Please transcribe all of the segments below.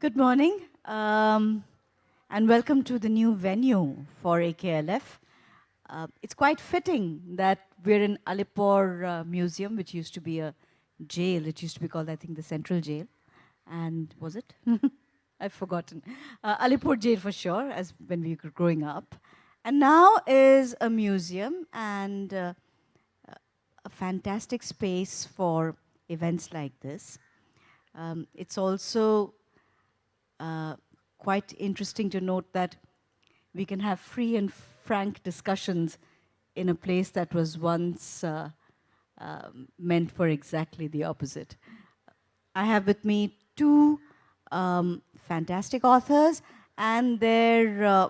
Good morning, and welcome to the new venue for AKLF. It's quite fitting that we're in Alipur Museum, which used to be a jail. It used to be called, I think, the Central Jail. And was it? I've forgotten. Alipur Jail for sure, as when we were growing up. And now is a museum and a fantastic space for events like this. It's also quite interesting to note that we can have free and frank discussions in a place that was once meant for exactly the opposite. I have with me two fantastic authors and their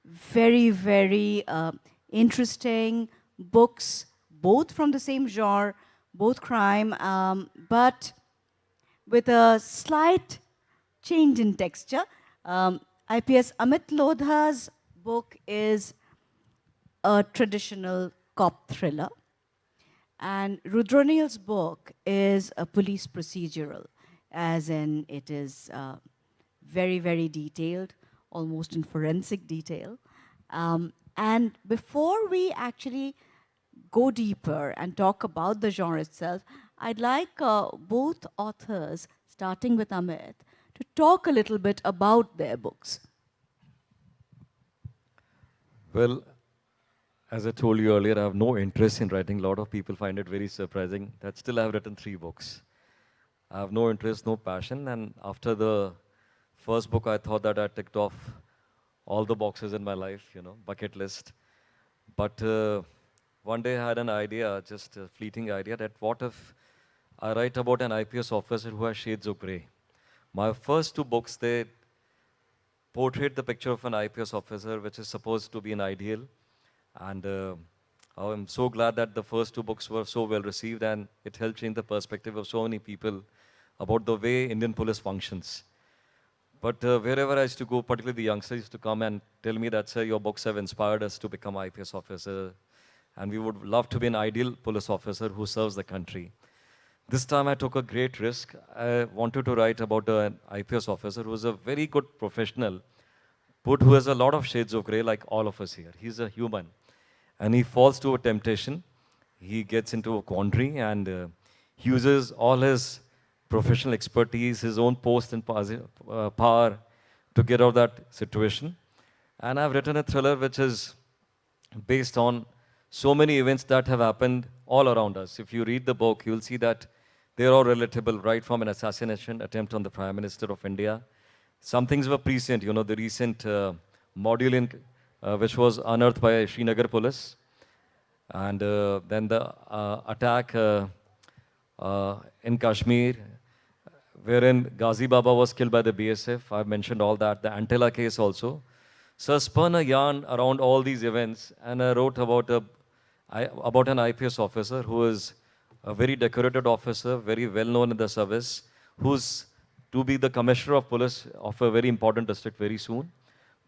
very, very interesting books, both from the same genre, both crime, but with a slight change in texture. IPS Amit Lodha's book is a traditional cop thriller, and Rudraneil's book is a police procedural, as in it is very, very detailed, almost in forensic detail. And before we actually go deeper and talk about the genre itself, I'd like both authors, starting with Amit, to talk a little bit about their books. Well, as I told you earlier, I have no interest in writing. A lot of people find it very surprising that still I have written 3 books. I have no interest, no passion, and after the first book, I thought that I ticked off all the boxes in my life, bucket list. But one day I had an idea, just a fleeting idea, that what if I write about an IPS officer who has shades of grey? My first 2 books, they portrayed the picture of an IPS officer, which is supposed to be an ideal. And I'm so glad that the first 2 books were so well received, and it helped change the perspective of so many people about the way Indian police functions. But wherever I used to go, particularly the youngsters used to come and tell me that, sir, your books have inspired us to become IPS officer, and we would love to be an ideal police officer who serves the country. This time I took a great risk. I wanted to write about an IPS officer who is a very good professional, but who has a lot of shades of grey like all of us here. He's a human. And he falls to a temptation. He gets into a quandary and he uses all his professional expertise, his own post and power to get out of that situation. And I've written a thriller which is based on so many events that have happened all around us. If you read the book, you'll see that they're all relatable, right from an assassination attempt on the Prime Minister of India. Some things were prescient, the recent module which was unearthed by Srinagar police, and then the attack in Kashmir, wherein Ghazi Baba was killed by the BSF. I've mentioned all that. The Antela case also. So I spun a yarn around all these events, and I wrote about an IPS officer who is a very decorated officer, very well known in the service, who's to be the commissioner of police of a very important district very soon,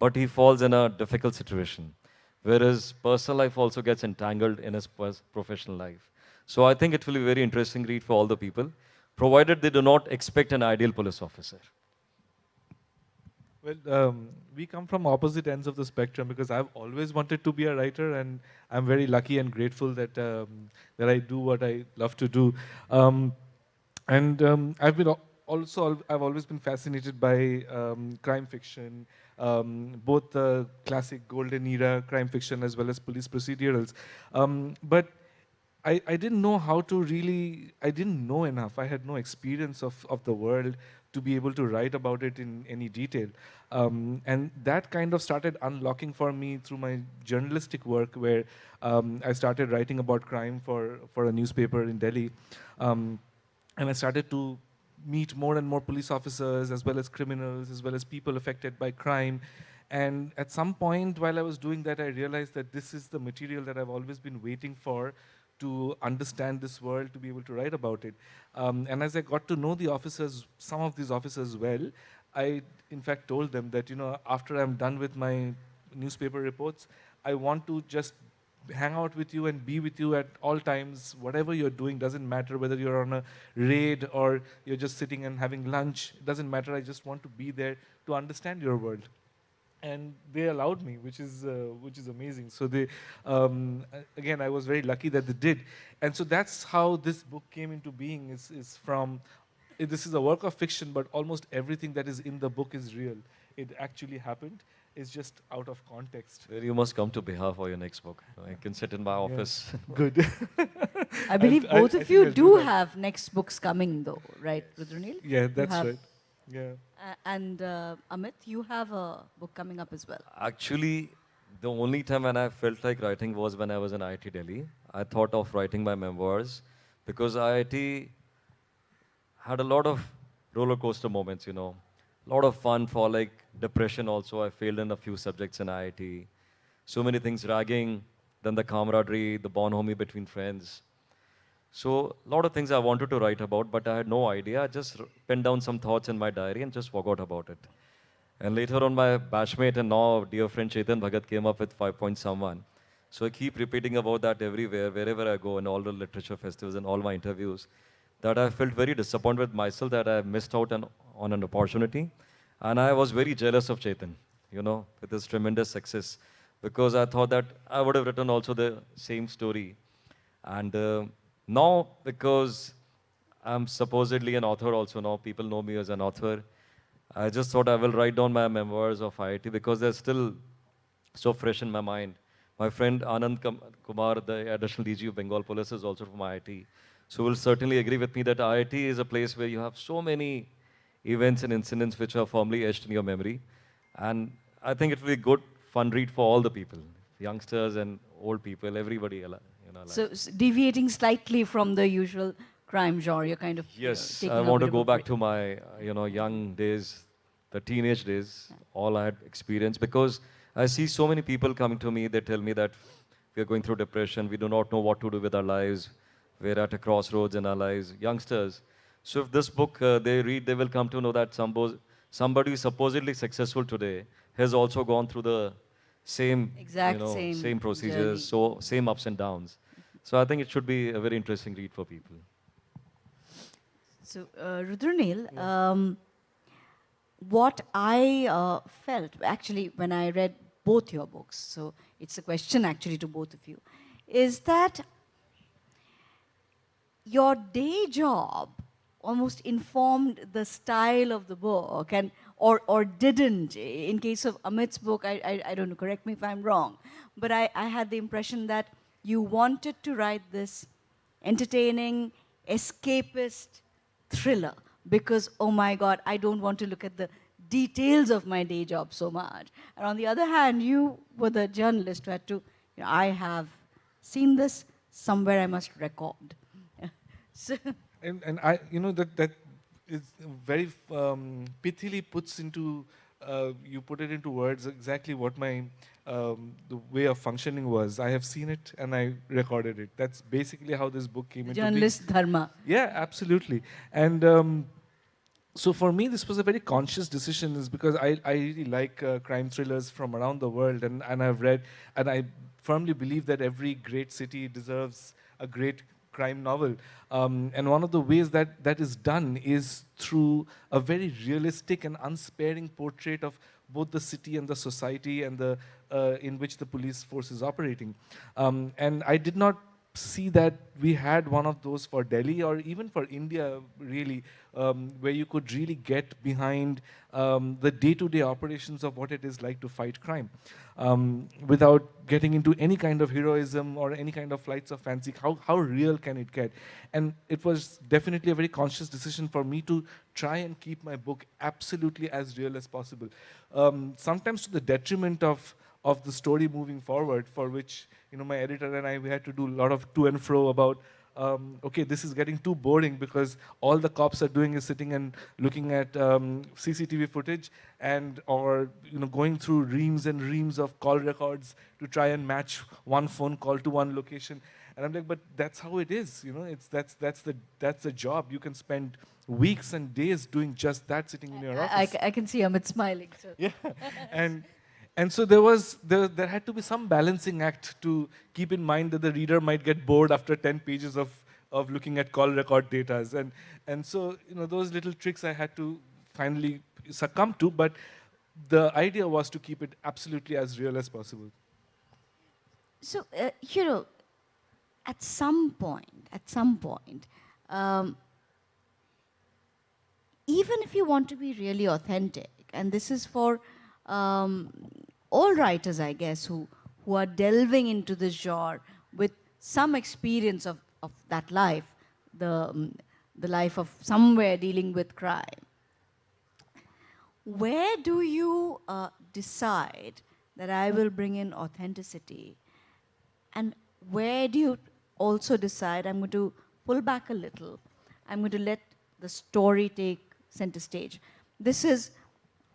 but he falls in a difficult situation, where his personal life also gets entangled in his professional life. So I think it will be a very interesting read for all the people, provided they do not expect an ideal police officer. Well, we come from opposite ends of the spectrum because I've always wanted to be a writer, and I'm very lucky and grateful that that I do what I love to do. I've always been fascinated by crime fiction, both the classic golden era crime fiction as well as police procedurals. But I didn't know how to really, I didn't know enough. I had no experience of the world to be able to write about it in any detail. And that kind of started unlocking for me through my journalistic work, where I started writing about crime for a newspaper in Delhi. And I started to meet more and more police officers, as well as criminals, as well as people affected by crime. And at some point while I was doing that, I realized that this is the material that I've always been waiting for, to understand this world, to be able to write about it. And as I got to know the officers, some of these officers well, I in fact told them that, after I'm done with my newspaper reports, I want to just hang out with you and be with you at all times. Whatever you're doing doesn't matter, whether you're on a raid or you're just sitting and having lunch. It doesn't matter. I just want to be there to understand your world. And they allowed me, which is amazing. So they, again, I was very lucky that they did. And so that's how this book came into being. Is from this is a work of fiction, but almost everything that is in the book is real. It actually happened. It's just out of context. Well, you must come to Bihar for your next book. I can sit in my office. Good. I believe both of think you I'll do that. have next books coming, though, right, Rudraneil? Yeah, that's have- right. Yeah. And Amit, you have a book coming up as well. Actually, the only time when I felt like writing was when I was in IIT Delhi. I thought of writing my memoirs because IIT had a lot of roller coaster moments, you know. A lot of fun for like depression also. I failed in a few subjects in IIT. So many things, ragging, then the camaraderie, the bonhomie between friends. So a lot of things I wanted to write about, but I had no idea. I just penned down some thoughts in my diary and just forgot about it. And later on, my batchmate and now dear friend Chetan Bhagat came up with 5 point someone. So I keep repeating about that everywhere, wherever I go, in all the literature festivals and all my interviews, that I felt very disappointed with myself that I missed out on an opportunity. And I was very jealous of Chetan, you know, with his tremendous success, because I thought that I would have written also the same story. And now, because I'm supposedly an author also now, people know me as an author. I just thought I will write down my memoirs of IIT because they're still so fresh in my mind. My friend Anand Kumar, the additional DG of Bengal Police, is also from IIT. So will certainly agree with me that IIT is a place where you have so many events and incidents which are firmly etched in your memory. And I think it will be good, fun read for all the people, youngsters and old people, everybody. You know, So deviating slightly from the usual crime genre, you're kind of yes, taking I a want bit to of go a back break. to my, young days, the teenage days, all I had experienced, because I see so many people coming to me, they tell me that we are going through depression, we do not know what to do with our lives, we're at a crossroads in our lives, youngsters. So if this book they read, they will come to know that somebody who is supposedly successful today has also gone through the same, Exact same same procedures, journey. so same ups and downs. So I think it should be a very interesting read for people. So, Rudraneil, what I felt actually when I read both your books, so it's a question actually to both of you, is that your day job almost informed the style of the book and or didn't. In case of Amit's book, I don't know, correct me if I'm wrong, but I had the impression that you wanted to write this entertaining, escapist thriller because, oh my God, I don't want to look at the details of my day job so much. And on the other hand, you were the journalist who had to, I have seen this, somewhere I must record. So, And I, that is very pithily puts into, you put it into words exactly what my, the way of functioning was. I have seen it and I recorded it. That's basically how this book came into being. journalist dharma. Yeah, absolutely. And so for me, this was a very conscious decision, is because I really like crime thrillers from around the world, and I've read, and I firmly believe that every great city deserves a great crime novel. And one of the ways that that is done is through a very realistic and unsparing portrait of both the city and the society and the in which the police force is operating. And I did not see that we had one of those for Delhi or even for India, really, where you could really get behind the day-to-day operations of what it is like to fight crime, without getting into any kind of heroism or any kind of flights of fancy. How real can it get? And it was definitely a very conscious decision for me to try and keep my book absolutely as real as possible. Sometimes to the detriment of the story moving forward, for which my editor and I, we had to do a lot of to and fro about, okay, this is getting too boring because all the cops are doing is sitting and looking at CCTV footage and or going through reams and reams of call records to try and match one phone call to one location. And I'm like, but that's how it is, it's that's the job. You can spend weeks and days doing just that, sitting in your office. I can see Amit smiling. So. Yeah, And so there had to be some balancing act to keep in mind that the reader might get bored after 10 pages of looking at call record data. And so, those little tricks I had to finally succumb to, but the idea was to keep it absolutely as real as possible. So, at some point, even if you want to be really authentic, and this is for all writers, I guess, who are delving into this genre with some experience of that life, the life of somewhere dealing with crime. Where do you decide that I will bring in authenticity? And where do you also decide I'm going to pull back a little? I'm going to let the story take center stage. This is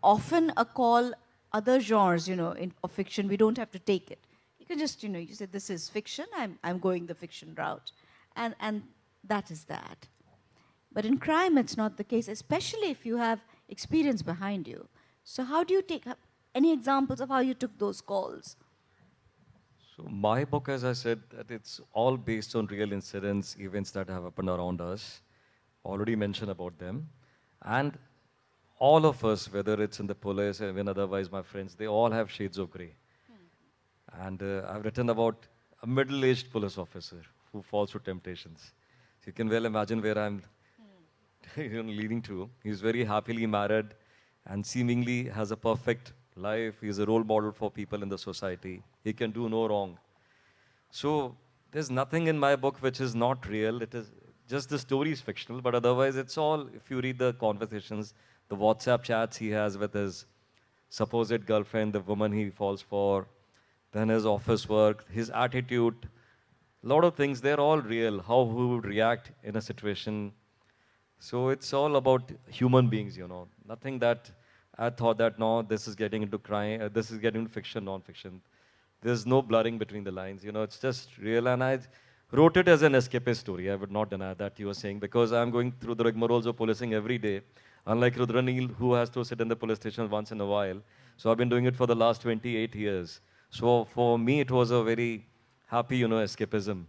often a call other genres, of fiction, we don't have to take it. You can just, you say this is fiction, I'm going the fiction route. And that is that. But in crime, it's not the case, especially if you have experience behind you. So how do you take, any examples of how you took those calls? So my book, as I said, that it's all based on real incidents, events that have happened around us. Already mentioned about them. And all of us, whether it's in the police or even otherwise, my friends, they all have shades of grey. And I've written about a middle-aged police officer who falls to temptations. So you can well imagine where I'm leading to. He's very happily married and seemingly has a perfect life. He's a role model for people in the society. He can do no wrong. So there's nothing in my book which is not real. It is just the story is fictional, but otherwise it's all, if you read the conversations, the WhatsApp chats he has with his supposed girlfriend, the woman he falls for, then his office work, his attitude, a lot of things, they're all real, how he would react in a situation. So it's all about human beings, Nothing that I thought that, no, this is getting into crime, this is getting into fiction, non-fiction. There's no blurring between the lines, it's just real. And I wrote it as an escapist story. I would not deny that you were saying, because I'm going through the rigmaroles of policing every day. Unlike Rudraneil, who has to sit in the police station once in a while. So I've been doing it for the last 28 years. So for me, it was a very happy, escapism.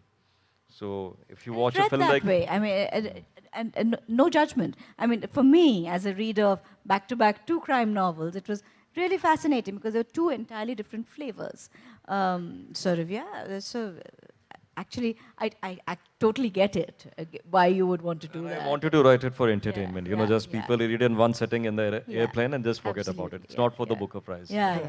So if you watch a film that like... way. I mean, and no judgment. I mean, for me, as a reader of back-to-back 2 crime novels, it was really fascinating because there were 2 entirely different flavors. So actually, I totally get it, why you would want to do that. I wanted to write it for entertainment, people read in one setting in the airplane and just forget about it. It's not for the Booker Prize. Yeah.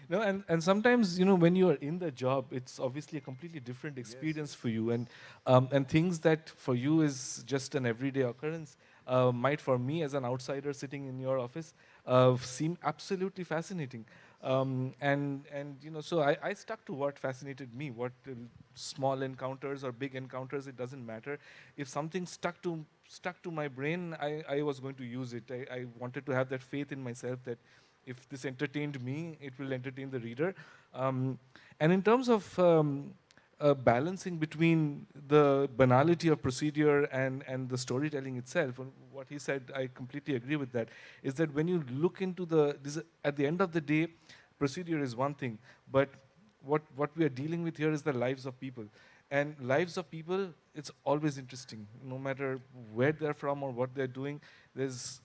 No, and sometimes, when you are in the job, it's obviously a completely different experience for you. And things that for you is just an everyday occurrence might, for me as an outsider sitting in your office, seem absolutely fascinating. So I stuck to what fascinated me, what small encounters or big encounters, it doesn't matter. If something stuck to my brain, I was going to use it. I wanted to have that faith in myself that if this entertained me, it will entertain the reader. And in terms of balancing between the banality of procedure and the storytelling itself, what he said, I completely agree with that, is that when you look into at the end of the day, procedure is one thing, but what we are dealing with here is the lives of people. And lives of people, it's always interesting, no matter where they're from or what they're doing. There's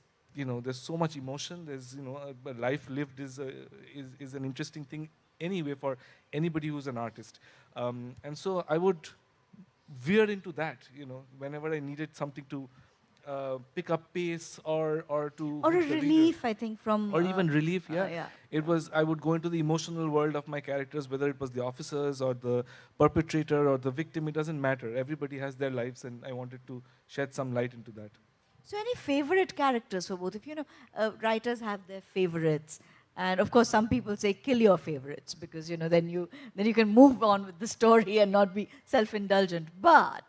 so much emotion. There's, a life lived is an interesting thing anyway for anybody who's an artist. And so I would veer into that, whenever I needed something to pick up pace or to... Or a relief, I think, from... Or even relief, It was, I would go into the emotional world of my characters, whether it was the officers or the perpetrator or the victim, it doesn't matter. Everybody has their lives, and I wanted to shed some light into that. So any favorite characters for both? If writers have their favorites, and of course some people say kill your favorites because then you can move on with the story and not be self-indulgent. But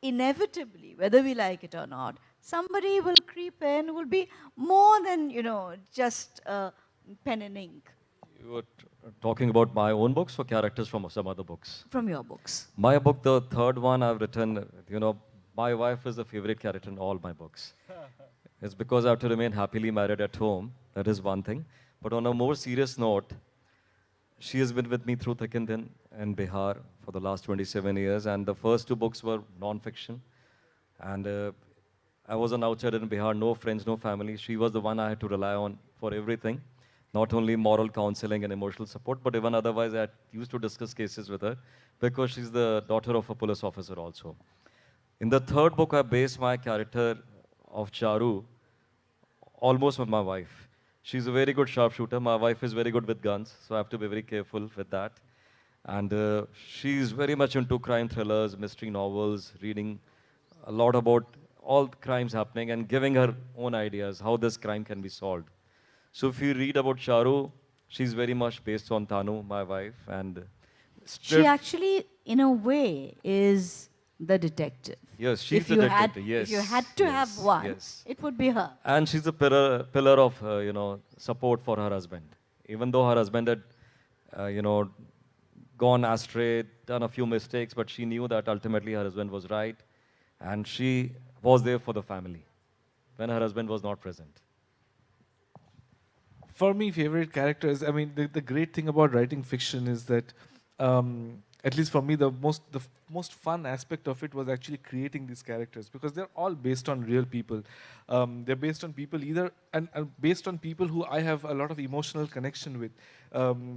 inevitably, whether we like it or not, somebody will creep in who will be more than just pen and ink. You were talking about my own books or characters from some other books? From your books. My book, the third one I've written, my wife is the favorite character in all my books. It's because I have to remain happily married at home. That is one thing. But on a more serious note, she has been with me through thick and thin in Bihar for the last 27 years, and the first two books were non-fiction. And I was an outsider in Bihar, no friends, no family. She was the one I had to rely on for everything, not only moral counseling and emotional support, but even otherwise I used to discuss cases with her because she's the daughter of a police officer also. In the third book, I based my character of Charu almost with my wife. She's a very good sharpshooter. My wife is very good with guns, so I have to be very careful with that. And she's very much into crime thrillers, mystery novels, reading a lot about all crimes happening and giving her own ideas how this crime can be solved. So if you read about Charu, she's very much based on Tanu, my wife, and She actually, in a way, is the detective. yes, she's If the you detective. had, Yes, if you had to have yes, one, yes. it would be her. And she's a pillar of support for her husband. Even though her husband had gone astray, done a few mistakes, but she knew that ultimately her husband was right, and she was there for the family when her husband was not present. For me, favorite characters. I mean, the great thing about writing fiction is that, at least for me, the most fun aspect of it was actually creating these characters because they're all based on real people. They're based on people either and based on people who I have a lot of emotional connection with.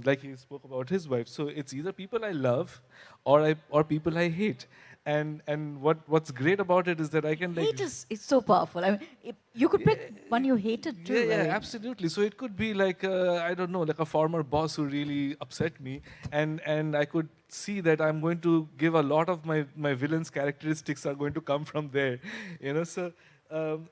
Like he spoke about his wife, so it's either people I love or people I hate. And what's great about it is that I can like Hate is it's so powerful. I mean, you could pick one you hated too. yeah, right? absolutely. So it could be like I don't know, like a former boss who really upset me, and I could see that I'm going to give a lot of my villain's characteristics are going to come from there, So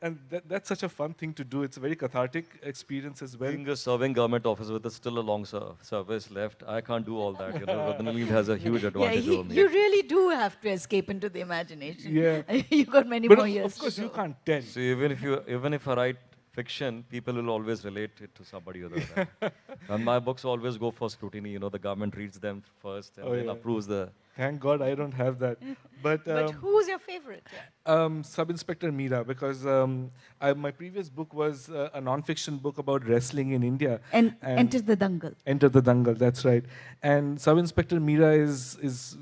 and that's such a fun thing to do. It's a very cathartic experience as well. Being a serving government officer with still a long service left, I can't do all that. Rudraneil has a huge Yeah, advantage over me. you really do have to escape into the imagination. Yeah. You got many But more of, years. of course, to you go. can't tell. So even if I write fiction, people will always relate it to somebody other. Right? And my books always go for scrutiny. The government reads them first and Oh, then yeah. approves the. Thank God I don't have that. But But who's your favorite? Sub-Inspector Meera, because my previous book was a non-fiction book about wrestling in India. And Enter the Dangal. Enter the Dangal, that's right. And Sub-Inspector Meera is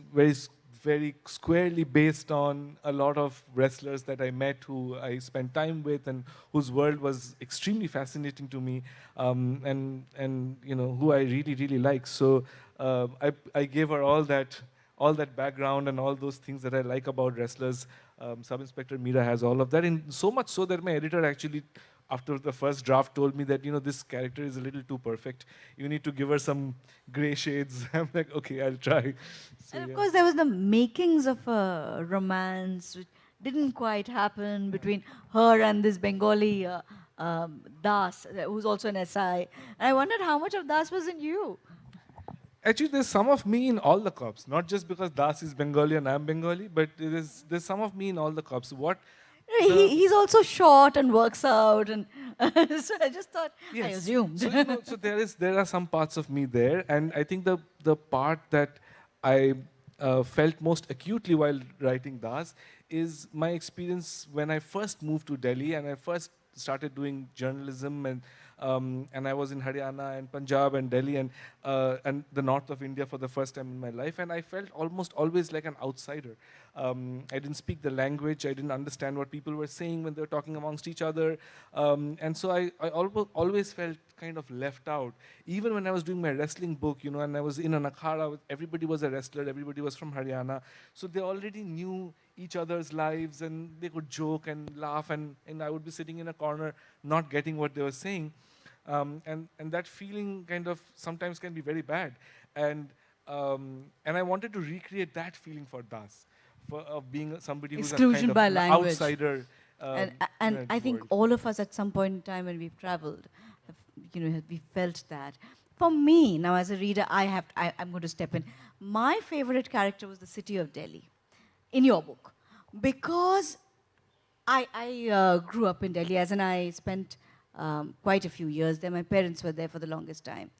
very squarely based on a lot of wrestlers that I met, who I spent time with, and whose world was extremely fascinating to me, and who I really like. So I gave her all that background and all those things that I like about wrestlers. Sub-Inspector Meera has all of that, and so much so that my editor actually, after the first draft, told me that this character is a little too perfect. You need to give her some gray shades. I'm like, okay, I'll try. So, And of yeah. course, there was the makings of a romance, which didn't quite happen between her and this Bengali Das, who's also an SI. And I wondered how much of Das was in you. Actually, there's some of me in all the cops, not just because Das is Bengali and I'm Bengali, but there's some of me in all the cops. He's also short and works out, and so I just thought, I assumed. So there are some parts of me there, and I think the part that I felt most acutely while writing Das is my experience when I first moved to Delhi and I first started doing journalism, and I was in Haryana and Punjab and Delhi and the north of India for the first time in my life, and I felt almost always like an outsider. I didn't speak the language, I didn't understand what people were saying when they were talking amongst each other, and so I always felt kind of left out. Even when I was doing my wrestling book, and I was in an akhada, everybody was a wrestler, everybody was from Haryana, so they already knew each other's lives and they could joke and laugh, and I would be sitting in a corner not getting what they were saying. And that feeling kind of sometimes can be very bad. And I wanted to recreate that feeling for Das, of being somebody who's a Exclusion kind of by an language. outsider. And I think all of us at some point in time when we've traveled, we felt that. For me, now as a reader, I'm going to step in. My favorite character was the city of Delhi in your book, because I grew up in Delhi, as in I spent quite a few years there. My parents were there for the longest time.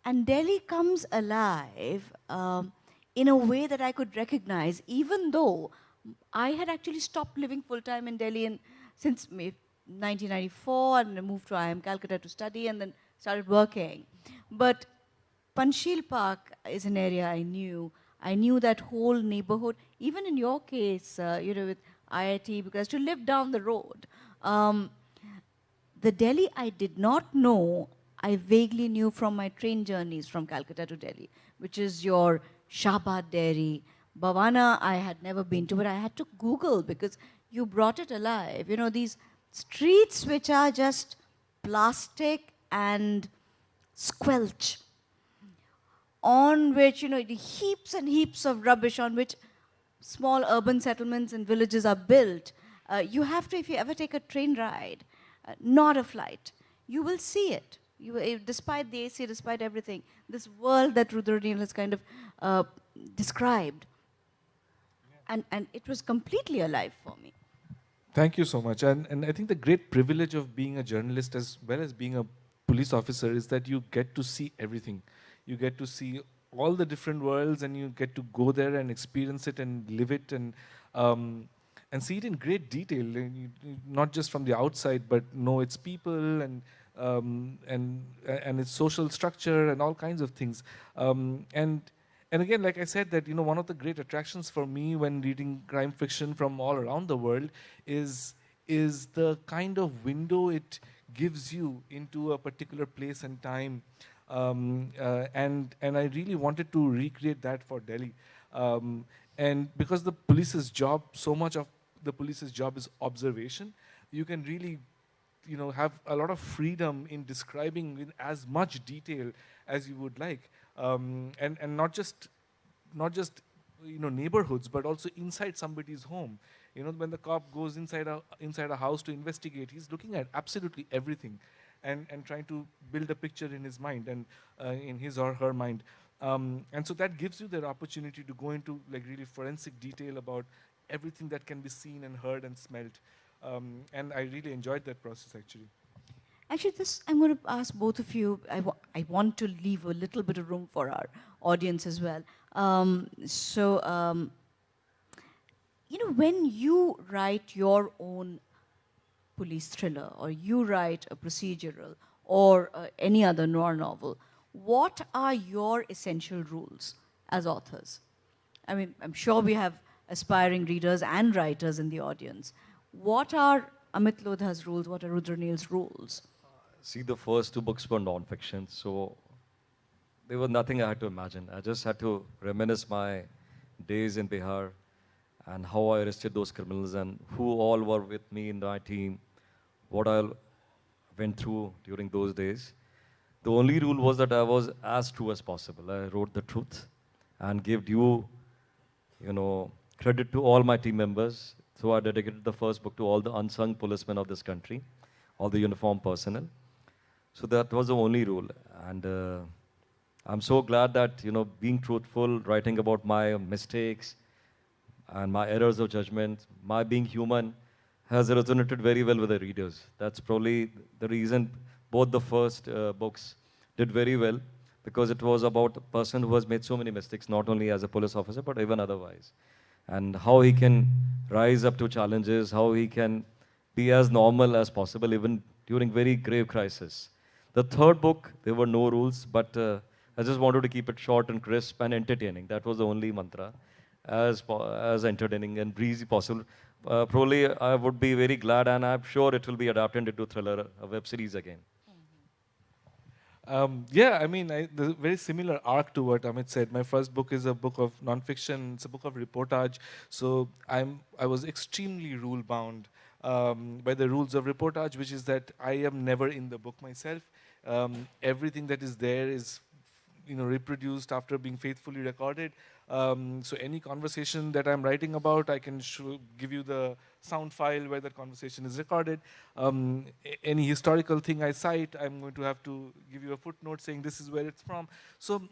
And Delhi comes alive in a way that I could recognize, even though I had actually stopped living full-time in Delhi since 1994, and I moved to IIM Calcutta to study, and then started working. But Panchsheel Park is an area I knew. I knew that whole neighborhood. Even in your case, with IIT, because to live down the road. The Delhi I did not know, I vaguely knew from my train journeys from Calcutta to Delhi, which is your Shahbad Dairy. Bhavana I had never been to, but I had to Google because you brought it alive. These streets which are just plastic and squelch, on which, the heaps and heaps of rubbish on which small urban settlements and villages are built. You have to, if you ever take a train ride, not a flight, you will see it. Despite the AC, despite everything, this world that Rudraneil has kind of described. And it was completely alive for me. Thank you so much. And I think the great privilege of being a journalist as well as being a police officer is that you get to see everything. You get to see all the different worlds, and you get to go there and experience it and live it and see it in great detail, not just from the outside, but know its people and its social structure and all kinds of things. And again, like I said, that one of the great attractions for me when reading crime fiction from all around the world is the kind of window it gives you into a particular place and time. And I really wanted to recreate that for Delhi. And because the police's job, so much of the police's job is observation, you can really have a lot of freedom in describing in as much detail as you would like. And not just neighborhoods, but also inside somebody's home. When the cop goes inside a house to investigate, he's looking at absolutely everything, and trying to build a picture in his mind and in his or her mind. And so that gives you the opportunity to go into like really forensic detail about everything that can be seen and heard and smelled. And I really enjoyed that process, actually. Actually, I'm going to ask both of you. I want to leave a little bit of room for our audience as well. When you write your own police thriller, or you write a procedural, or any other noir novel, what are your essential rules as authors? I mean, I'm sure we have aspiring readers and writers in the audience. What are Amit Lodha's rules? What are Rudraneil's rules? See, the first two books were non-fiction, so there was nothing I had to imagine. I just had to reminisce my days in Bihar and how I arrested those criminals and who all were with me in my team, what I went through during those days. The only rule was that I was as true as possible. I wrote the truth and gave due, credit to all my team members. So I dedicated the first book to all the unsung policemen of this country, all the uniformed personnel. So that was the only rule. And I'm so glad that, being truthful, writing about my mistakes and my errors of judgment, my being human, has resonated very well with the readers. That's probably the reason both the first books did very well, because it was about a person who has made so many mistakes, not only as a police officer, but even otherwise. And how he can rise up to challenges, how he can be as normal as possible, even during very grave crisis. The third book, there were no rules, but I just wanted to keep it short and crisp and entertaining. That was the only mantra, as entertaining and breezy possible. Probably I would be very glad, and I'm sure it will be adapted into thriller, a web series again. Yeah, I mean, the very similar arc to what Amit said. My first book is a book of nonfiction. It's a book of reportage. So I was extremely rule bound by the rules of reportage, which is that I am never in the book myself. Everything that is there is reproduced after being faithfully recorded. So any conversation that I'm writing about, I can give you the sound file where that conversation is recorded. Any historical thing I cite, I'm going to have to give you a footnote saying this is where it's from. So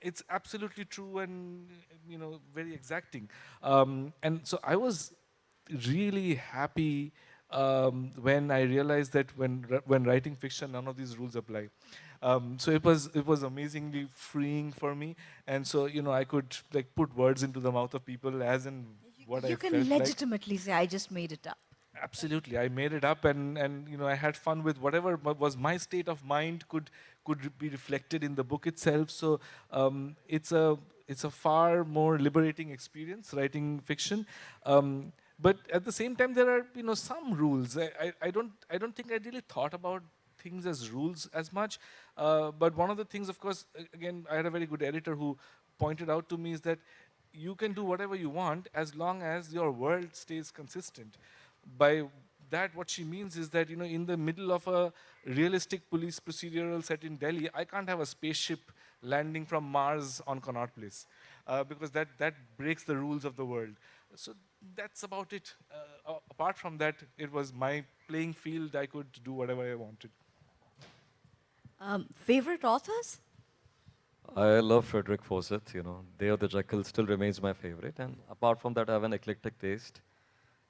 it's absolutely true and very exacting. And so I was really happy when I realized that when writing fiction, none of these rules apply. So it was amazingly freeing for me, and so I could like put words into the mouth of people as in what I felt You can legitimately say, I just made it up. Absolutely, I made it up, and I had fun with whatever was my state of mind could be reflected in the book itself. So it's a far more liberating experience writing fiction. But at the same time, there are some rules. I don't think I really thought about things as rules as much. But one of the things, of course, again, I had a very good editor who pointed out to me is that you can do whatever you want as long as your world stays consistent. By that, what she means is that in the middle of a realistic police procedural set in Delhi, I can't have a spaceship landing from Mars on Connaught Place, because that breaks the rules of the world. So that's about it. Apart from that, it was my playing field. I could do whatever I wanted. Favorite authors? I love Frederick Forsyth, Day of the Jackal still remains my favorite. And apart from that, I have an eclectic taste.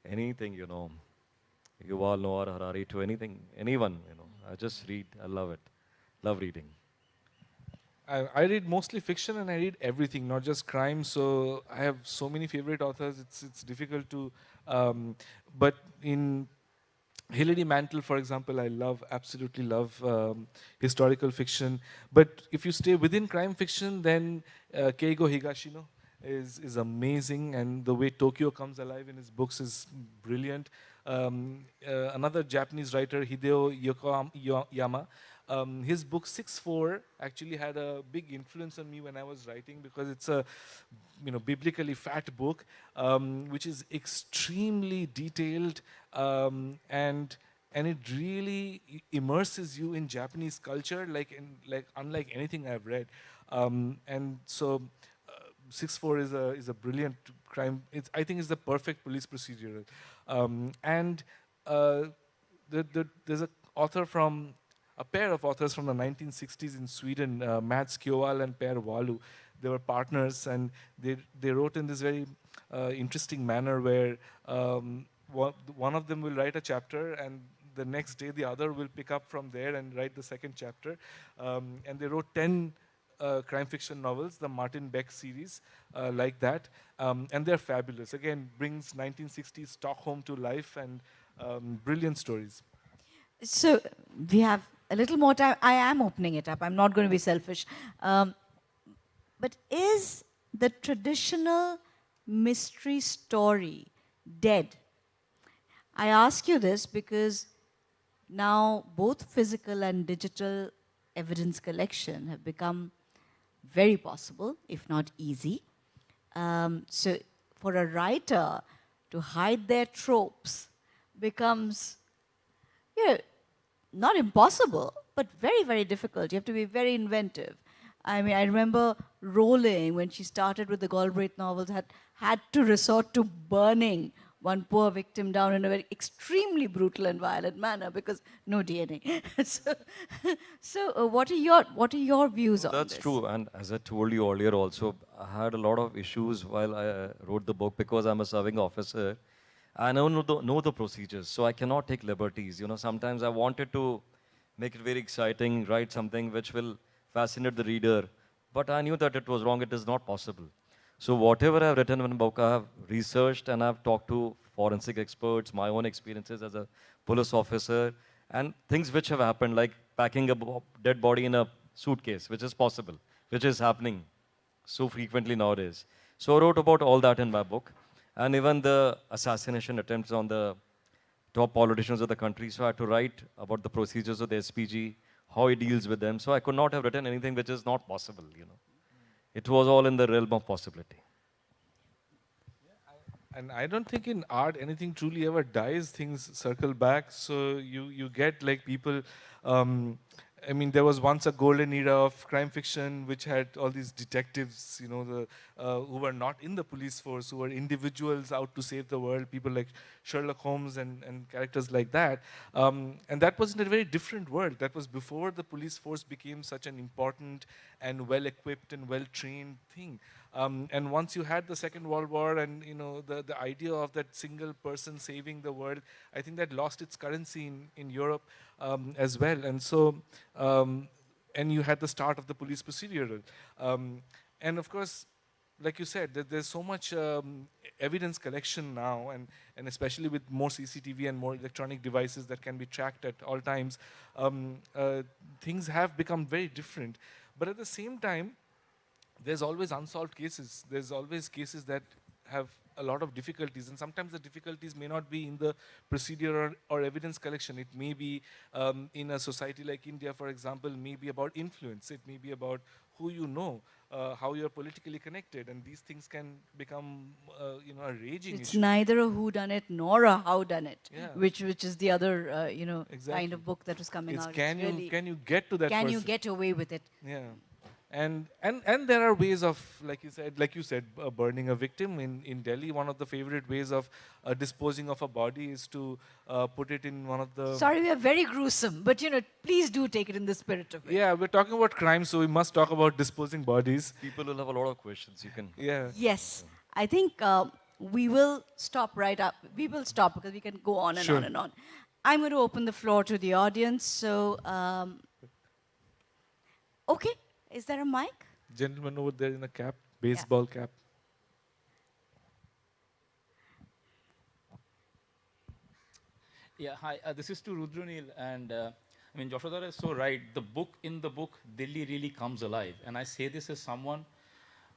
Anything, Yuval Noah Harari to anything, anyone, I just read, I love it. Love reading. I read mostly fiction and I read everything, not just crime. So I have so many favorite authors. It's difficult to, but in Hilary Mantel, for example, I absolutely love historical fiction. But if you stay within crime fiction, then Keigo Higashino is amazing, and the way Tokyo comes alive in his books is brilliant. Another Japanese writer, Hideo Yokoyama, his book 6-4 actually had a big influence on me when I was writing, because it's a biblically fat book, which is extremely detailed, and it really immerses you in Japanese culture like unlike anything I've read. And so 6-4 is a brilliant crime. I think it's the perfect police procedural. And there's a pair of authors from the 1960s in Sweden, Mats Kjowall and Per Walu. They were partners, and they wrote in this very interesting manner where one of them will write a chapter, and the next day the other will pick up from there and write the second chapter. And they wrote 10 crime fiction novels, the Martin Beck series, like that. And they're fabulous. Again, brings 1960s Stockholm to life, and brilliant stories. So we have a little more time. I am opening it up. I'm not going to be selfish. But is the traditional mystery story dead? I ask you this because now both physical and digital evidence collection have become very possible, if not easy. So for a writer to hide their tropes becomes not impossible, but very, very difficult. You have to be very inventive. I mean, I remember Rowling, when she started with the Galbraith novels, had to resort to burning one poor victim down in a very extremely brutal and violent manner because no DNA. So what are your views on this? That's true, and as I told you earlier also, I had a lot of issues while I wrote the book because I'm a serving officer. I know the procedures, so I cannot take liberties. Sometimes I wanted to make it very exciting, write something which will fascinate the reader, but I knew that it was wrong. It is not possible. So whatever I've written in a book, I have researched and I've talked to forensic experts, my own experiences as a police officer, and things which have happened, like packing a dead body in a suitcase, which is possible, which is happening so frequently nowadays. So I wrote about all that in my book, and even the assassination attempts on the top politicians of the country. So I had to write about the procedures of the SPG, how he deals with them. So I could not have written anything which is not possible. It was all in the realm of possibility. And I don't think in art anything truly ever dies. Things circle back. So you get like people. I mean, there was once a golden era of crime fiction, which had all these detectives, who were not in the police force, who were individuals out to save the world. People like Sherlock Holmes and characters like that. And that was in a very different world. That was before the police force became such an important and well-equipped and well-trained thing. And once you had the Second World War and the idea of that single person saving the world, I think that lost its currency in Europe as well. And so, and you had the start of the police procedural. And of course, like you said, there's so much evidence collection now, and especially with more CCTV and more electronic devices that can be tracked at all times, things have become very different. But at the same time, there's always unsolved cases. There's always cases that have a lot of difficulties, and sometimes the difficulties may not be in the procedure or evidence collection. It may be in a society like India, for example, may be about influence. It may be about who you know, how you're politically connected, and these things can become, a raging It's issue. neither a whodunit nor a howdunit, Yeah. which is the other kind Exactly. of book that was coming It's out. can It's you really, can you get to that can person? you get away with it? Yeah, and there are ways of, like you said, burning a victim in Delhi. One of the favorite ways of disposing of a body is to put it in one of the. Sorry, we are very gruesome, but please do take it in the spirit of it. Yeah, we're talking about crime, so we must talk about disposing bodies. People will have a lot of questions. You can. Yeah. Yes, I think we will stop right up. We will stop because we can go on and Sure. on and on. I'm going to open the floor to the audience. So, okay, is there a mic? Gentleman over there in a cap, baseball cap. Yeah, hi. This is to Rudraneil, and I mean, Jashodhara is so right. In the book, Delhi really comes alive. And I say this as someone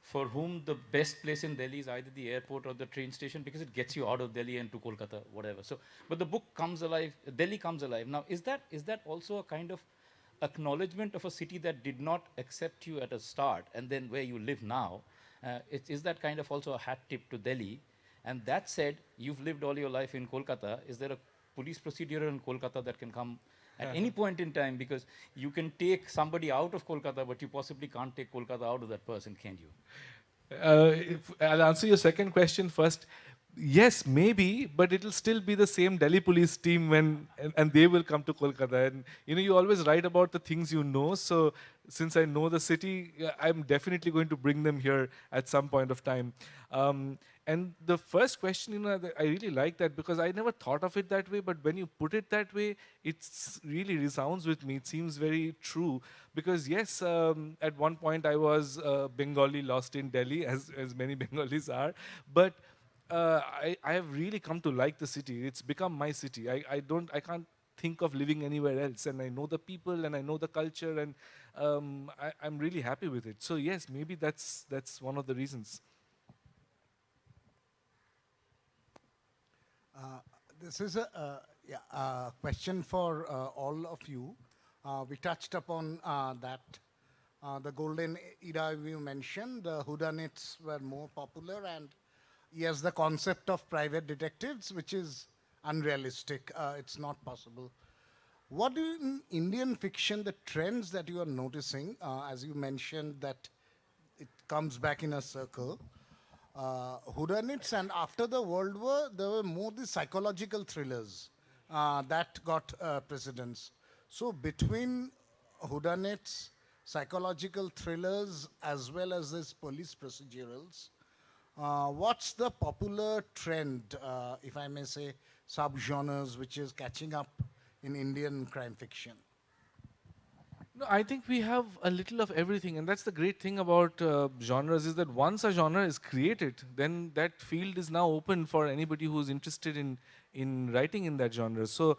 for whom the best place in Delhi is either the airport or the train station, because it gets you out of Delhi and to Kolkata, whatever. So, but the book comes alive. Delhi comes alive. Now, is that also a kind of acknowledgement of a city that did not accept you at a start, and then where you live now? Is that kind of also a hat tip to Delhi? And that said, you've lived all your life in Kolkata. Is there a police procedure in Kolkata that can come at any point in time? Because you can take somebody out of Kolkata, but you possibly can't take Kolkata out of that person, can you? I'll answer your second question first. Yes, maybe, but it'll still be the same Delhi police team and they will come to Kolkata. And you always write about the things you know. So since I know the city, I'm definitely going to bring them here at some point of time. And the first question, I really like that because I never thought of it that way. But when you put it that way, it really resounds with me. It seems very true because yes, at one point I was Bengali lost in Delhi, as many Bengalis are, but. I have really come to like the city. It's become my city. I can't think of living anywhere else. And I know the people and I know the culture, and I'm really happy with it. So yes, maybe that's one of the reasons. This is a question for all of you. We touched upon that the golden era you mentioned, the whodunits were more popular, and yes, the concept of private detectives, which is unrealistic. It's not possible. What do you, in Indian fiction, the trends that you are noticing, as you mentioned that it comes back in a circle, whodunits, and after the World War, there were more the psychological thrillers that got precedence. So between whodunits, psychological thrillers, as well as these police procedurals, what's the popular trend, if I may say, subgenres, which is catching up in Indian crime fiction? No, I think we have a little of everything, and that's the great thing about genres is that once a genre is created, then that field is now open for anybody who's interested in writing in that genre. So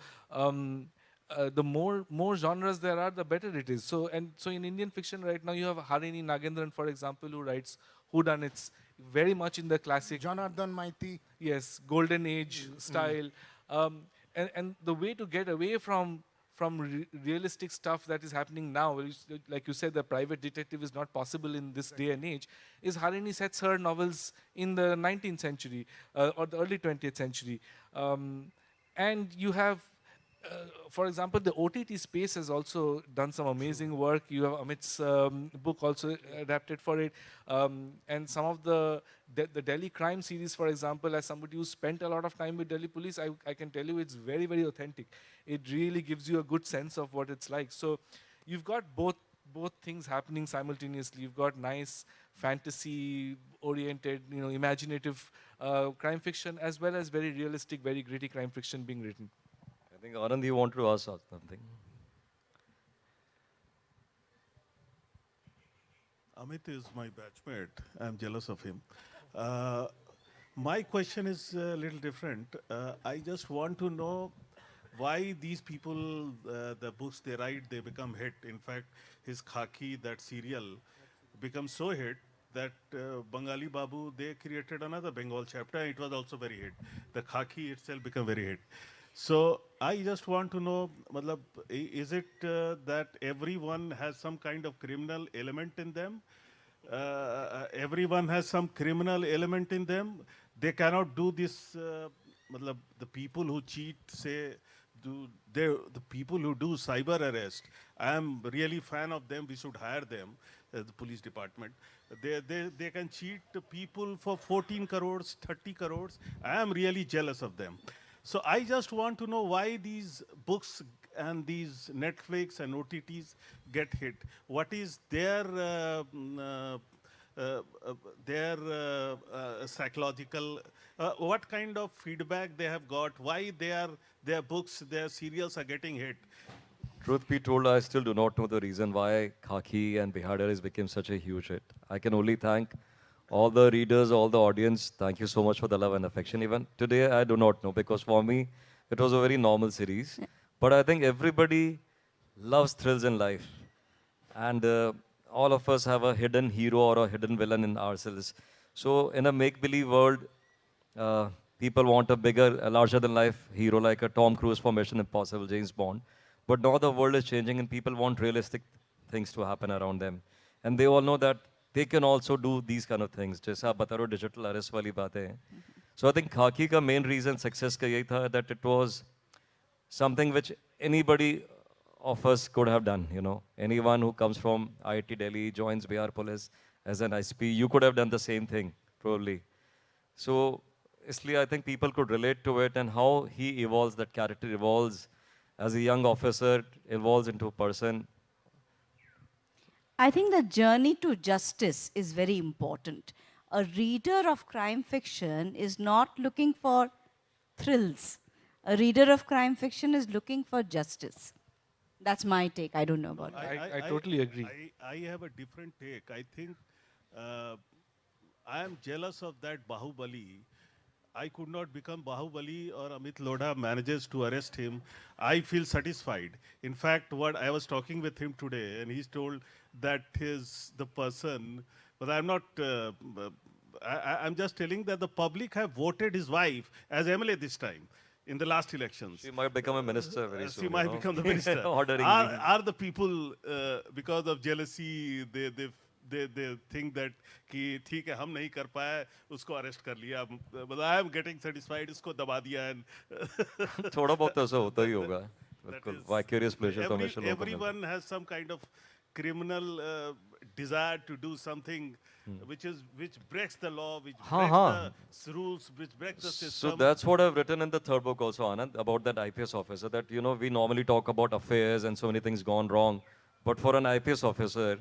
the more genres there are, the better it is. So in Indian fiction right now, you have Harini Nagendran, for example, who writes whodunits, very much in the classic. Jonathan Maiti. Yes, golden age style, and the way to get away from realistic stuff that is happening now, like you said, the private detective is not possible in this day and age, is Harini sets her novels in the 19th century or the early 20th century. And you have, for example, the OTT space has also done some amazing work. You have Amit's book also adapted for it. And some of the Delhi crime series, for example, as somebody who spent a lot of time with Delhi police, I can tell you it's very, very authentic. It really gives you a good sense of what it's like. So you've got both things happening simultaneously. You've got nice fantasy-oriented, imaginative crime fiction, as well as very realistic, very gritty crime fiction being written. I think Anand, you wanted to ask something. Amit is my batchmate. I'm jealous of him. Uh, my question is a little different. I just want to know why these people, the books they write, they become hit. In fact, his Khaki, that serial, becomes so hit that Bengali Babu, they created another Bengal chapter. It was also very hit. The Khaki itself became very hit. So I just want to know, matlab, is it that everyone has some kind of criminal element in them? Everyone has some criminal element in them. They cannot do this. Matlab, the people who cheat, say, the people who do cyber arrest. I am really fan of them. We should hire them, the police department. They can cheat people for 14 crores, 30 crores. I am really jealous of them. So I just want to know why these books and these Netflix and OTTs get hit. What is their psychological, what kind of feedback they have got, why their books, their serials are getting hit. Truth be told, I still do not know the reason why Khaki and Bihadaris became such a huge hit. I can only thank all the readers, all the audience. Thank you so much for the love and affection. Even today, I do not know because for me, it was a very normal series. But I think everybody loves thrills in life. And all of us have a hidden hero or a hidden villain in ourselves. So in a make-believe world, people want a bigger, a larger-than-life hero like a Tom Cruise for Mission Impossible, James Bond. But now the world is changing and people want realistic things to happen around them. And they all know that they can also do these kind of things. जैसे आप बता रहे हो digital arrest वाली बातें हैं. So I think Khaki का main reason success का यही था that it was something which anybody of us could have done, you know. Anyone who comes from IIT Delhi, joins BR Police as an ISP, you could have done the same thing, probably. So, isliye I think people could relate to it and how he evolves, that character evolves as a young officer, evolves into a person. I think the journey to justice is very important. A reader of crime fiction is not looking for thrills. A reader of crime fiction is looking for justice. That's my take. I don't know about that. I totally agree. I have a different take. I think I am jealous of that Bahubali. I could not become Bahubali or Amit Lodha manages to arrest him. I feel satisfied. In fact, what I was talking with him today, and he's told that the person, but I'm not, I'm just telling that the public have voted his wife as MLA this time in the last elections. She might become a minister very soon. She might become the minister. Ordering Are the people, because of jealousy, they think that कि ठीक है हम नहीं कर पाए उसको arrest कर लिया but I am getting satisfied इसको दबा दिया and थोड़ा बहुत तो ऐसा होता ही होगा बिल्कुल vicarious pleasure तो हमेशा लोगों को मिलता है. Everyone has some kind of criminal desire to do something which breaks the law, which breaks the rules, which breaks the system. So that's what I've written in the third book also, Anand, about that IPS officer, that, you know, we normally talk about affairs and so many things gone wrong. But for an IPS officer,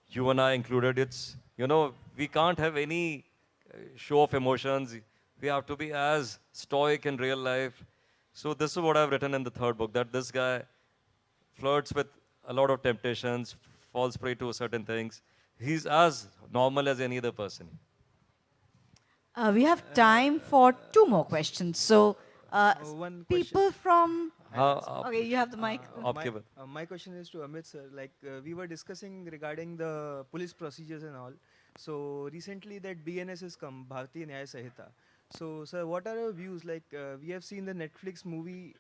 you and I included, it's, you know, we can't have any show of emotions. We have to be as stoic in real life. So this is what I've written in the third book, that this guy flirts with a lot of temptations, falls prey to certain things. He's as normal as any other person. We have time for two more questions. So, one people from... हाँ, Okay, you have the mic. My question is to Amit sir. Like we were discussing regarding the police procedures and all. So recently that BNS has come, Bharatiya Nyaya Sanhita. So sir, what are your views? Like we have seen the Netflix movie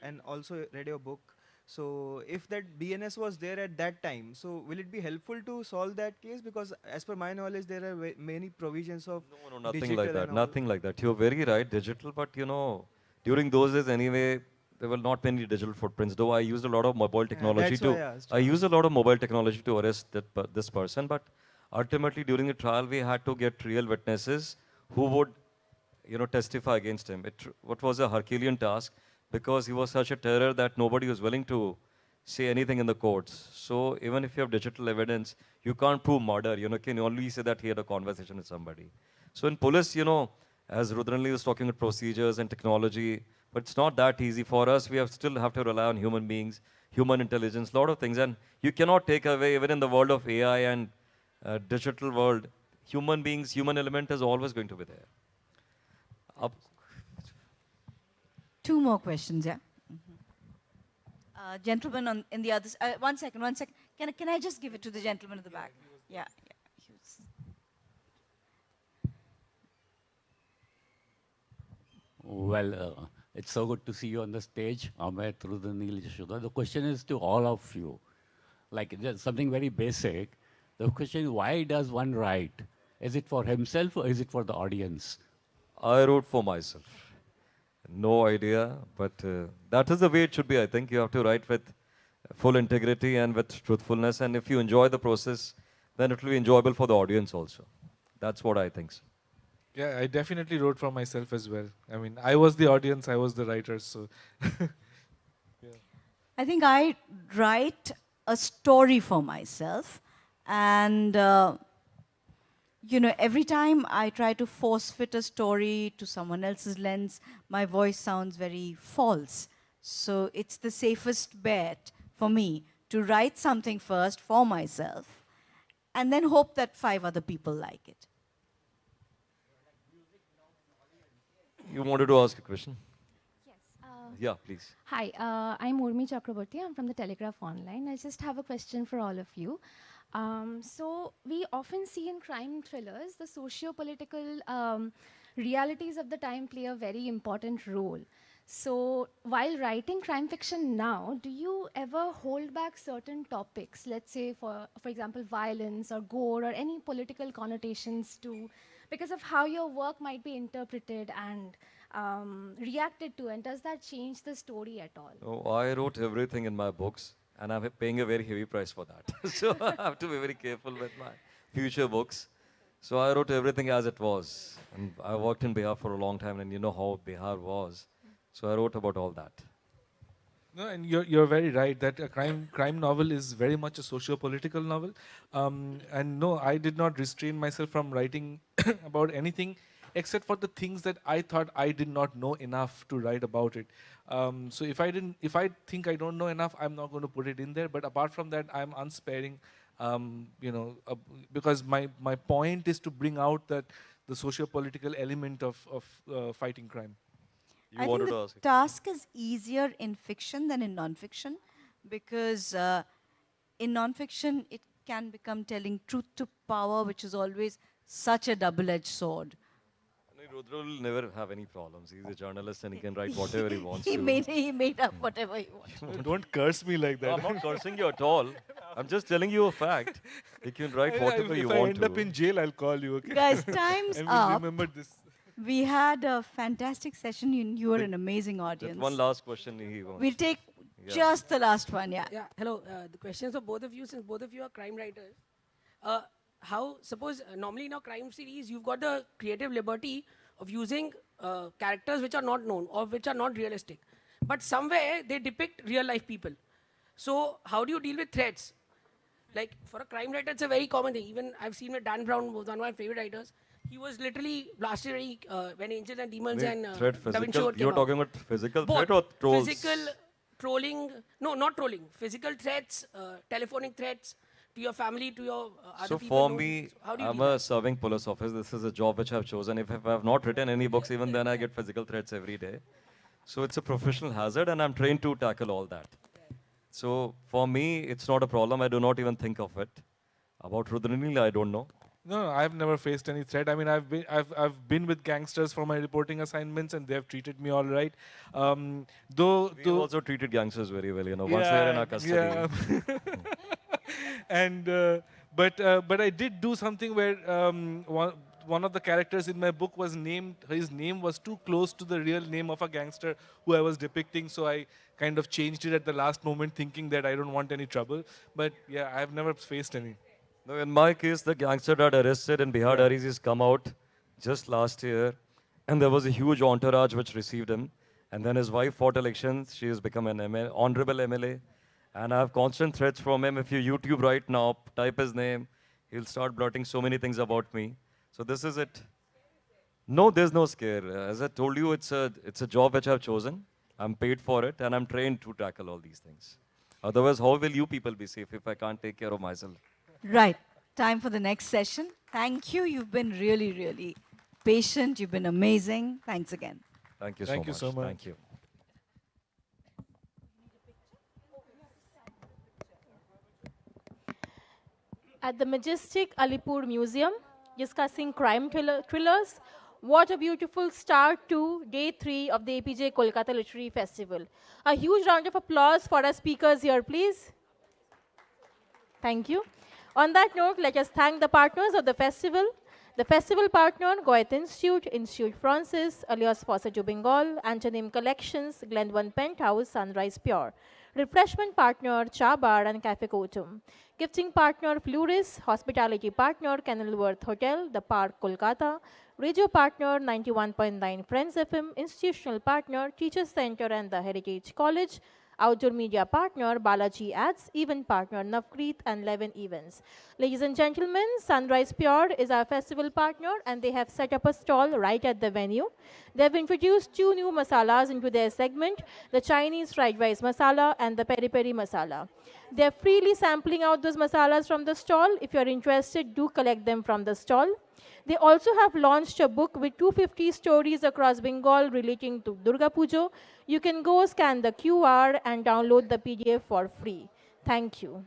and also read your book. So if that BNS was there at that time, so will it be helpful to solve that case? Because as per my knowledge, there are many provisions of No, nothing like that. Nothing like that. You're very right, digital, but you know, during those days anyway, there were not many digital footprints. Though I used a lot of mobile technology I used a lot of mobile technology to arrest this person. But ultimately, during the trial, we had to get real witnesses who would, you know, testify against him. What was a Herculean task, because he was such a terror that nobody was willing to say anything in the courts. So even if you have digital evidence, you can't prove murder. You know, can only say that he had a conversation with somebody. So in police, you know, as Rudraneil was talking about procedures and technology, but it's not that easy for us. We still have to rely on human beings, human intelligence, a lot of things. And you cannot take away, even in the world of AI and digital world, human beings, human element is always going to be there. Up, Two more questions, yeah. Gentleman in the other. One second, one second. Can I just give it to the gentleman at the back? Yeah, yeah. he was- Well, it's so good to see you on the stage, Amit, Rudraneil, Jashodhara. The question is to all of you, like just something very basic. The question is, why does one write? Is it for himself or is it for the audience? I wrote for myself. No idea, but that is the way it should be, I think. You have to write with full integrity and with truthfulness. And if you enjoy the process, then it will be enjoyable for the audience also. That's what I think. So. Yeah, I definitely wrote for myself as well. I mean, I was the audience, I was the writer, so. I think I write a story for myself, and every time I try to force fit a story to someone else's lens, my voice sounds very false. So it's the safest bet for me to write something first for myself, and then hope that 5 other people like it. You wanted to ask a question? Yes. Yeah, please. Hi, I'm Urmi Chakraborti. I'm from the Telegraph Online. I just have a question for all of you. So we often see in crime thrillers the socio-political realities of the time play a very important role. So while writing crime fiction now, do you ever hold back certain topics, let's say for example, violence or gore or any political connotations because of how your work might be interpreted and reacted to, and does that change the story at all? Oh, I wrote everything in my books, and I'm paying a very heavy price for that. So I have to be very careful with my future books. So I wrote everything as it was. And I worked in Bihar for a long time, and you know how Bihar was. So I wrote about all that. No, and you're very right that a crime novel is very much a socio-political novel, and no, I did not restrain myself from writing about anything except for the things that I thought I did not know enough to write about it. So if I think I don't know enough, I'm not going to put it in there. But apart from that, I'm unsparing, because my point is to bring out that the socio-political element of fighting crime. You I wanted think to the ask. task is easier in fiction than in non-fiction, because in non-fiction it can become telling truth to power, which is always such a double-edged sword. Rudra will never have any problems. He's a journalist and he can write whatever he wants he to. made up whatever he wanted. Don't curse me like No, that. I'm not cursing you at all. I'm just telling you a fact. You can write whatever you if I want end to. up in jail, I'll call you. Okay? Guys, time's and up. we'll remember this. We had a fantastic session. You were an amazing audience. Just one last question he wants. We'll take Yeah. just the last one, yeah. Yeah, hello. The questions of both of you, since both of you are crime writers. Suppose normally in a crime series, you've got the creative liberty of using characters which are not known or which are not realistic. But somewhere they depict real life people. So how do you deal with threats? Like for a crime writer, it's a very common thing. Even I've seen with Dan Brown, was one of my favorite writers. He was literally blasted when Angels and Demons and threat Da Vinci physical. Code came You're out. talking about physical Both. threat or trolls? Physical, trolling, no, not trolling. Physical threats, telephonic threats to your family, to your other So people. for No, me, so how do you I'm deal a with serving police officer. This is a job which I've chosen. If I have not written any books, even then I get physical threats every day. So it's a professional hazard and I'm trained to tackle all that. So for me, it's not a problem. I do not even think of it. About Rudraneil, I don't know. No, I've never faced any threat. I mean, I've been with gangsters for my reporting assignments, and they have treated me all right. We also treated gangsters very well, once they're in our custody. Yeah. And but I did do something where one of the characters in my book was named. His name was too close to the real name of a gangster who I was depicting, so I kind of changed it at the last moment, thinking that I don't want any trouble. But yeah, I've never faced any. No, in my case, the gangster that arrested in Bihar Diaries has come out just last year, and there was a huge entourage which received him. And then his wife fought elections. She has become an honorable MLA. And I have constant threats from him. If you YouTube right now, type his name, he'll start blurting so many things about me. So this is it. No, there's no scare. As I told you, it's a job which I've chosen. I'm paid for it, and I'm trained to tackle all these things. Otherwise, how will you people be safe if I can't take care of myself? Right. time for the next session. Thank you. You've been really, really patient. You've been amazing. Thanks again. Thank you Thank you so much. Thank you. At the majestic Alipur Museum, discussing crime thrillers. What a beautiful start to day 3 of the APJ Kolkata Literary Festival. A huge round of applause for our speakers here, please. Thank you. On that note, let us thank the partners of the festival. The festival partner, Goethe Institute, Institute Francis, alias Fossa to Bengal, Antonym Collections, Glenwood Penthouse, Sunrise Pure. Refreshment partner, Cha Bar and Cafe Kotum. Gifting partner, Fluris. Hospitality partner, Kenilworth Hotel, The Park, Kolkata. Radio partner, 91.9 Friends FM. Institutional partner, Teachers Center and the Heritage College. Outdoor media partner, Balaji Ads. Event partner, Navkreet and Levin Events. Ladies and gentlemen, Sunrise Pure is our festival partner and they have set up a stall right at the venue. They have introduced 2 new masalas into their segment, the Chinese fried rice masala and the peri peri masala. They are freely sampling out those masalas from the stall. If you are interested, do collect them from the stall. They also have launched a book with 250 stories across Bengal relating to Durga Pujo. You can go scan the QR and download the PDF for free. Thank you.